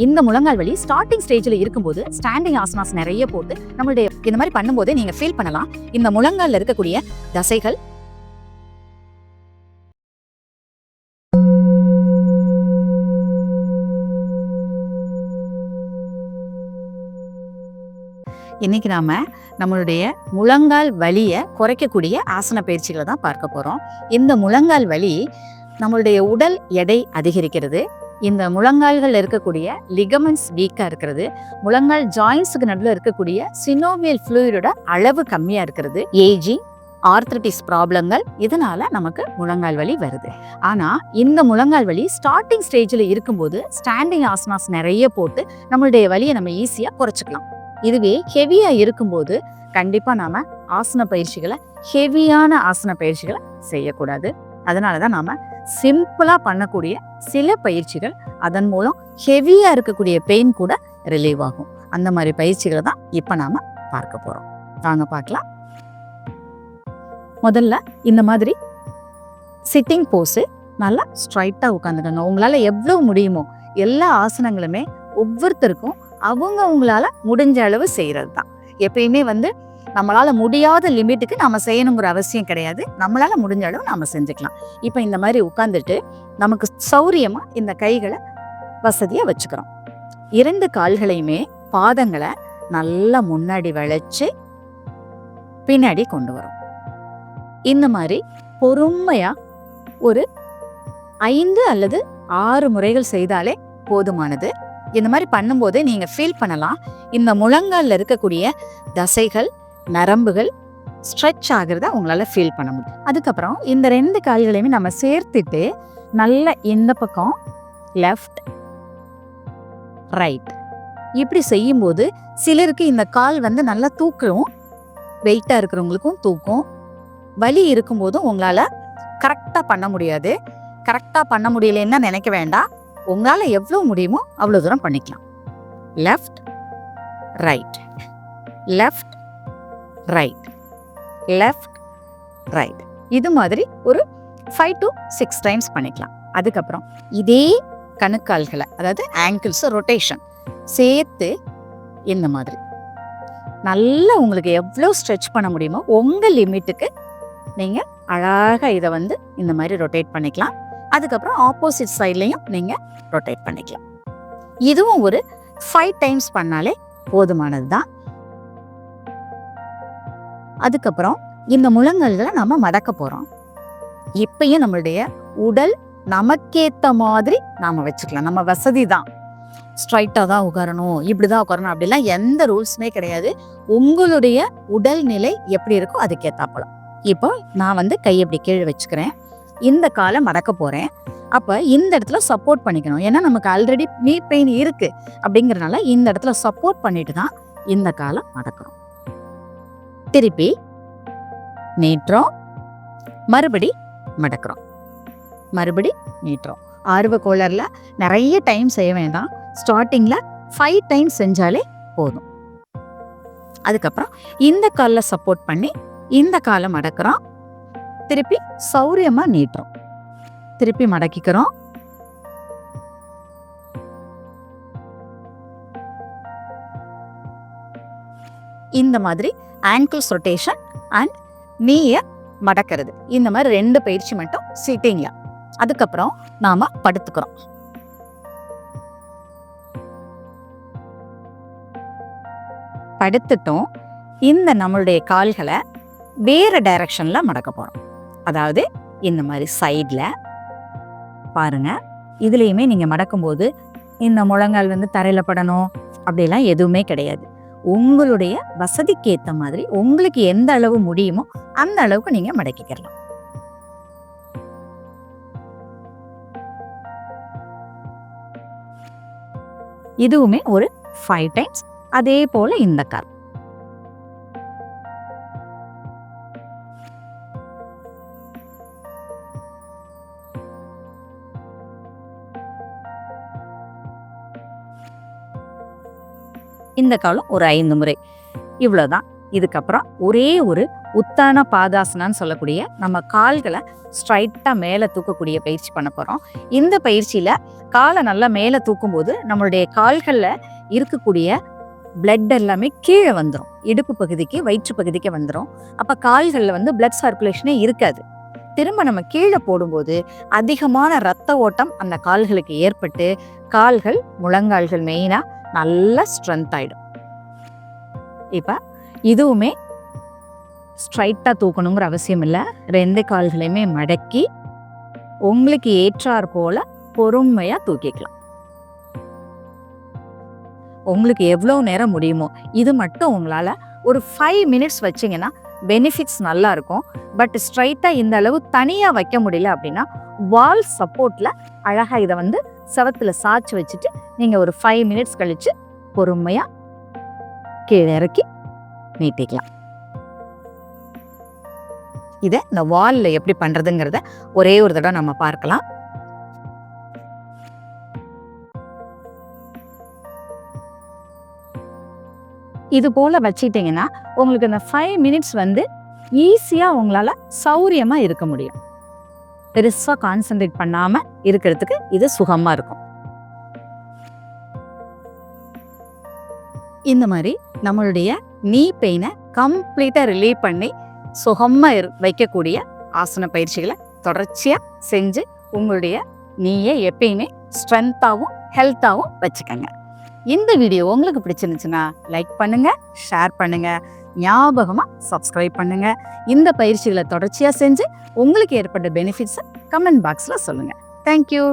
இந்த முழங்கால் வலி ஸ்டார்டிங் ஸ்டேஜ்ல இருக்கும்போது ஸ்டாண்டிங் ஆசனாஸ் நிறைய போட்டு நம்மளுடைய இந்த மாதிரி பண்ணும்போது நீங்க ஃபீல் பண்ணலாம் இந்த முழங்கால்ல இருக்கக்கூடிய தசைகள் இன்னைக்கு நாம நம்மளுடைய முழங்கால் வலியை குறைக்கக்கூடிய ஆசன பயிற்சிகளை தான் பார்க்க போறோம். இந்த முழங்கால் வலி நம்மளுடைய உடல் எடை அதிகரிக்கிறது, இந்த முழங்கால்கள் இருக்கக்கூடிய லிகமெண்ட்ஸ் வீக்கா இருக்கிறது, முழங்கால் ஜாயின்ஸுக்கு நடுவில் இருக்கக்கூடிய சினோவியல் ஃப்ளூயிடோட அளவு கம்மியா இருக்கிறது, ஏஜிங், ஆர்த்ரிட்டிஸ் ப்ராப்ளங்கள், இதனால நமக்கு முழங்கால் வலி வருது. ஆனா இந்த முழங்கால் வலி ஸ்டார்டிங் ஸ்டேஜ்ல இருக்கும்போது ஸ்டாண்டிங் ஆசனாஸ் நிறைய போட்டு நம்மளுடைய வலியை நம்ம ஈஸியா குறைச்சிக்கலாம். இதுவே ஹெவியா இருக்கும்போது கண்டிப்பா நாம ஆசன பயிற்சிகளை, ஹெவியான ஆசன பயிற்சிகளை செய்யக்கூடாது. அதனாலதான் நாம சிம்பிளா பண்ணக்கூடிய சில பயிற்சிகள், அதன் மூலம் ஹெவியா இருக்கக்கூடிய பெயின் கூட ரிலீவ் ஆகும். அந்த மாதிரி பயிற்சிகளை தான் இப்ப நாம பார்க்க போறோம். வாங்க பார்க்கலாம். முதல்ல இந்த மாதிரி சிட்டிங் போஸ், நல்லா ஸ்ட்ரைட்டா உட்காந்துக்கங்க. உங்களால எவ்வளவு முடியுமோ எல்லா ஆசனங்களுமே ஒவ்வொருத்தருக்கும் அவங்களால முடிஞ்ச அளவு செய்யறது தான். எப்பயுமே நம்மளால முடியாத லிமிட்டுக்கு நாம செய்யணுங்கிற அவசியம் கிடையாது. நம்மளால முடிஞ்ச அளவு நாம செஞ்சுக்கலாம். இப்ப இந்த மாதிரி உட்கார்ந்துட்டு நமக்கு சௌரியமா இந்த கைகளை வசதியா வச்சுக்கிறோம். 2 கால்களையுமே பாதங்களை நல்லா முன்னாடி வளைச்சு பின்னாடி கொண்டு வரும். இந்த மாதிரி பொறுமையா ஒரு 5 அல்லது 6 முறைகள் செய்தாலே போதுமானது. இந்த மாதிரி பண்ணும்போது நீங்க ஃபீல் பண்ணலாம் இந்த முழங்கால்ல இருக்கக்கூடிய தசைகள், நரம்புகள் ஸ்ட்ரெச் ஆகிறத உங்களால ஃபீல் பண்ண முடியும். அதுக்கப்புறம் இந்த 2 கால்களையுமே நம்ம சேர்த்துட்டு நல்ல இந்த பக்கம் லெஃப்ட், ரைட் இப்படி செய்யும்போது சிலருக்கு இந்த கால் நல்லா தூக்கும், வெயிட்டா இருக்கிறவங்களுக்கும் தூக்கும். வலி இருக்கும்போதும் உங்களால கரெக்டா பண்ண முடியாது. கரெக்டா பண்ண முடியலன்னா நினைக்க வேண்டாம். உங்களால எவ்வளவு முடியுமோ அவ்வளவு தூரம் பண்ணிக்கலாம். Left, right, left, right, left, right, இது மாதிரி ஒரு 5 to 6 டைம்ஸ் பண்ணிக்கலாம். அதுக்கப்புறம் இதே கணுக்கால்களை, அதாவது ஆங்கிள்ஸ் ரொட்டேஷன் சேர்த்து இந்த மாதிரி நல்லா உங்களுக்கு எவ்வளவு ஸ்ட்ரெச் பண்ண முடியுமோ உங்க லிமிட்டுக்கு நீங்க அழகா இதை இந்த மாதிரி ரொட்டேட் பண்ணிக்கலாம். அதுக்கப்புறம் ஆப்போசிட் சைட்லையும் நீங்க ரொட்டேட் பண்ணிக்கலாம். இதுவும் ஒரு 5 டைம்ஸ் பண்ணாலே போதுமானது தான். அதுக்கப்புறம் இந்த முழங்கால்களை நம்ம மடக்க போறோம். இப்பயும் நம்மளுடைய உடல் நமக்கேத்த மாதிரி நாம வச்சுக்கலாம். நம்ம வசதி தான். ஸ்ட்ரைட்டா தான் உட்காரணும், இப்படிதான் உட்காரணும் அப்படிலாம் எந்த ரூல்ஸுமே கிடையாது. உங்களுடைய உடல்நிலை எப்படி இருக்கோ அதுக்கேத்தாப்போல. இப்போ நான் கை எப்படி கீழே வச்சுக்கிறேன், இந்த காலை மடக்க போறேன். அப்ப இந்த இடத்துல சப்போர்ட் பண்ணிக்கணும். ஏன்னா நமக்கு ஆல்ரெடி நீ பெயின் இருக்கு அப்படிங்கறதுனால இந்த இடத்துல சப்போர்ட் பண்ணிட்டு தான் இந்த காலை மடக்கிறோம். திருப்பி நீட்டுறோம், மறுபடி மடக்கிறோம், மறுபடி நீட்டுறோம். ஆர்வ கோளாறுல நிறைய டைம் செய்ய வேண்டாம். ஸ்டார்டிங்ல 5 டைம்ஸ் செஞ்சாலே போதும். அதுக்கப்புறம் இந்த காலில் சப்போர்ட் பண்ணி இந்த காலை மடக்கிறோம், திருப்பி சௌரியமா நீட்டுறோம், திருப்பி மடக்கிக்கிறோம், இந்த மாதிரி ஆங்கிள்ஸ் ரொட்டேஷன் அண்ட் நீய மடக்கிறது. இந்த மாதிரி 2 பயிற்சி மட்டும் சிட்டிங்ல. அதுக்கப்புறம் நாம படுத்துக்கிறோம். படுத்துட்டோம். இந்த நம்மளுடைய கால்களை வேற டைரக்ஷன்ல மடக்க போறோம். அதாவது இந்த மாதிரி சைட்ல பாருங்க. இதுலயுமே நீங்க மடக்கும் போது இந்த முழங்கால் தரையில படணும் அப்படிலாம் எதுவுமே கிடையாது. உங்களுடைய வசதிக்கு ஏத்த மாதிரி உங்களுக்கு எந்த அளவு முடியுமோ அந்த அளவுக்கு நீங்க மடக்கிக்கலாம். இதுவுமே ஒரு 5 டைம்ஸ். அதே போல இந்த கால். இந்த காலம் ஒரு 5 முறை. இவ்வளவுதான். இதுக்கப்புறம் ஒரே ஒரு உத்தான பாதாசனான்னு சொல்லக்கூடிய நம்ம கால்களை ஸ்ட்ரைட்டாக மேலே தூக்கக்கூடிய பயிற்சி பண்ண போகிறோம். இந்த பயிற்சியில் காலை நல்லா மேலே தூக்கும்போது நம்மளுடைய கால்களில் இருக்கக்கூடிய பிளட் எல்லாமே கீழே வந்துடும், இடுப்பு பகுதிக்கு வயிற்று பகுதிக்கு வந்துடும். அப்போ கால்களில் வந்து பிளட் சர்க்குலேஷனே இருக்காது. திரும்ப நம்ம கீழே போடும்போது அதிகமான ரத்த ஓட்டம் அந்த கால்களுக்கு ஏற்பட்டு கால்கள் முழங்கால்கள் மெயினாக நல்லா ஸ்ட்ரென்த் ஆகிடும். இப்போ இதுவுமே ஸ்ட்ரைட்டாக தூக்கணுங்கிற அவசியம் இல்லை. 2 கால்களையுமே மடக்கி உங்களுக்கு ஏற்றாற் போல பொறுமையாக தூக்கிக்கலாம். உங்களுக்கு எவ்வளோ நேரம் முடியுமோ இது மட்டும் உங்களால் ஒரு 5 மினிட்ஸ் வச்சிங்கன்னா பெனிஃபிட்ஸ் நல்லா இருக்கும். பட் ஸ்ட்ரைட்டாக இந்த அளவு தனியாக வைக்க முடியல அப்படின்னா வால் சப்போர்ட்டில் அழகாக இதை வந்து செவத்தில் சாய்ச்சி வச்சுட்டு நீங்கள் ஒரு 5 மினிட்ஸ் கழித்து பொறுமையாக கீழே இறக்கி நீட்டிக்கலாம். இதை இந்த வாலில் எப்படி பண்ணுறதுங்கிறத ஒரே ஒரு தடவை நம்ம பார்க்கலாம். இது போல வச்சிட்டிங்கன்னா உங்களுக்கு இந்த 5 மினிட்ஸ் வந்து ஈஸியாக உங்களால் சௌரியமாக இருக்க முடியும். பெருசாக கான்சென்ட்ரேட் பண்ணாமல் இருக்கிறதுக்கு இது சுகமாக இருக்கும். இந்த மாதிரி நம்மளுடைய நீ பெயினை கம்ப்ளீட்டாக ரிலீவ் பண்ணி சுகமாக வைக்கக்கூடிய ஆசன பயிற்சிகளை தொடர்ச்சியாக செஞ்சு உங்களுடைய நீயை எப்பயுமே ஸ்ட்ரென்த்தாகவும் ஹெல்த்தாகவும் வச்சுக்கோங்க. இந்த வீடியோ உங்களுக்கு பிடிச்சிருந்துச்சுன்னா லைக் பண்ணுங்க, ஷேர் பண்ணுங்க, ஞாபகமாக சப்ஸ்கிரைப் பண்ணுங்க. இந்த பயிற்சிகளை தொடர்ச்சியாக செஞ்சு உங்களுக்கு ஏற்பட்ட பெனிஃபிட்ஸை கமெண்ட் பாக்ஸில் சொல்லுங்கள். தேங்க்யூ.